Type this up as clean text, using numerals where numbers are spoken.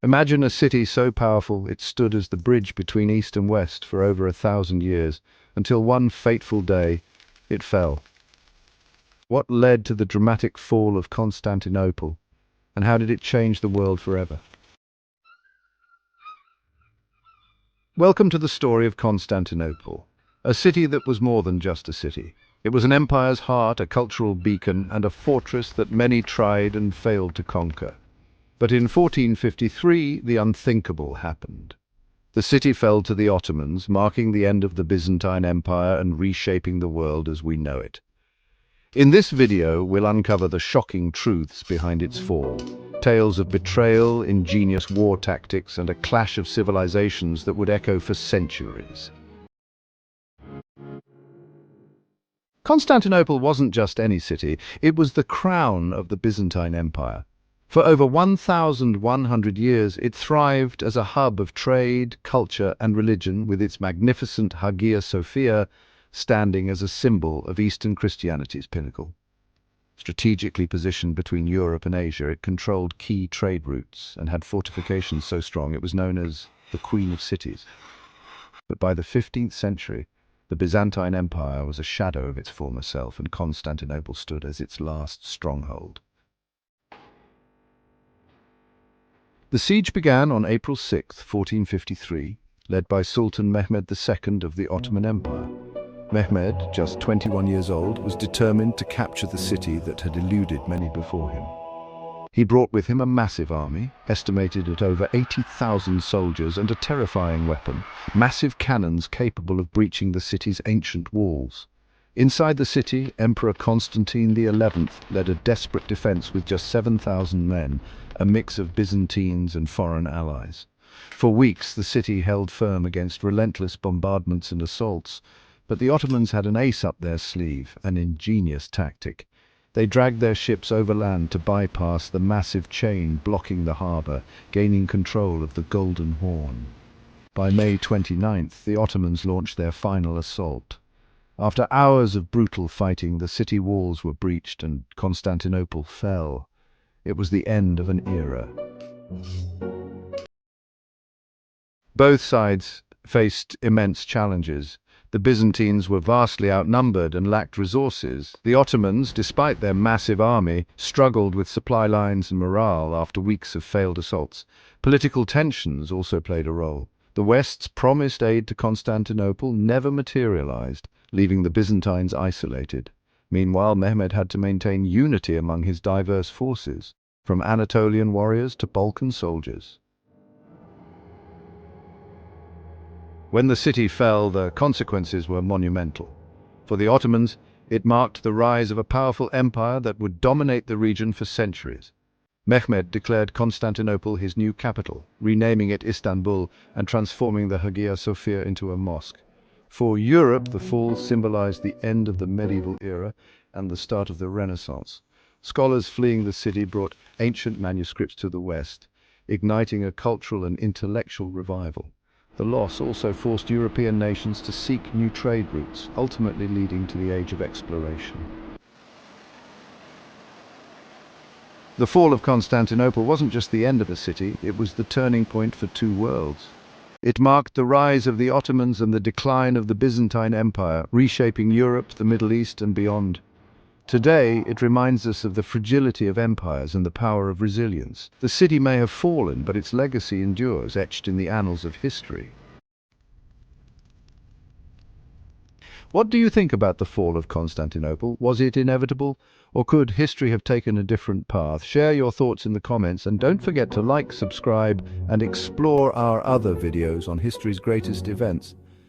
Imagine a city so powerful it stood as the bridge between East and West for over 1,000 years, until one fateful day it fell. What led to the dramatic fall of Constantinople, and how did it change the world forever? Welcome to the story of Constantinople, a city that was more than just a city. It was an empire's heart, a cultural beacon, and a fortress that many tried and failed to conquer. But in 1453, the unthinkable happened. The city fell to the Ottomans, marking the end of the Byzantine Empire and reshaping the world as we know it. In this video, we'll uncover the shocking truths behind its fall. Tales of betrayal, ingenious war tactics, and a clash of civilizations that would echo for centuries. Constantinople wasn't just any city, it was the crown of the Byzantine Empire. For over 1,100 years, it thrived as a hub of trade, culture, and religion, with its magnificent Hagia Sophia standing as a symbol of Eastern Christianity's pinnacle. Strategically positioned between Europe and Asia, it controlled key trade routes and had fortifications so strong it was known as the Queen of Cities. But by the 15th century, the Byzantine Empire was a shadow of its former self, and Constantinople stood as its last stronghold. The siege began on April 6, 1453, led by Sultan Mehmed II of the Ottoman Empire. Mehmed, just 21 years old, was determined to capture the city that had eluded many before him. He brought with him a massive army, estimated at over 80,000 soldiers, and a terrifying weapon, massive cannons capable of breaching the city's ancient walls. Inside the city, Emperor Constantine XI led a desperate defense with just 7,000 men, a mix of Byzantines and foreign allies. For weeks, the city held firm against relentless bombardments and assaults, but the Ottomans had an ace up their sleeve, an ingenious tactic. They dragged their ships overland to bypass the massive chain blocking the harbor, gaining control of the Golden Horn. By May 29th, the Ottomans launched their final assault. After hours of brutal fighting, the city walls were breached and Constantinople fell. It was the end of an era. Both sides faced immense challenges. The Byzantines were vastly outnumbered and lacked resources. The Ottomans, despite their massive army, struggled with supply lines and morale after weeks of failed assaults. Political tensions also played a role. The West's promised aid to Constantinople never materialized, leaving the Byzantines isolated. Meanwhile, Mehmed had to maintain unity among his diverse forces, from Anatolian warriors to Balkan soldiers. When the city fell, the consequences were monumental. For the Ottomans, it marked the rise of a powerful empire that would dominate the region for centuries. Mehmed declared Constantinople his new capital, renaming it Istanbul and transforming the Hagia Sophia into a mosque. For Europe, the fall symbolized the end of the medieval era and the start of the Renaissance. Scholars fleeing the city brought ancient manuscripts to the West, igniting a cultural and intellectual revival. The loss also forced European nations to seek new trade routes, ultimately leading to the Age of Exploration. The fall of Constantinople wasn't just the end of a city, it was the turning point for two worlds. It marked the rise of the Ottomans and the decline of the Byzantine Empire, reshaping Europe, the Middle East, and beyond. Today, it reminds us of the fragility of empires and the power of resilience. The city may have fallen, but its legacy endures, etched in the annals of history. What do you think about the fall of Constantinople? Was it inevitable, or could history have taken a different path? Share your thoughts in the comments, and don't forget to like, subscribe, and explore our other videos on history's greatest events.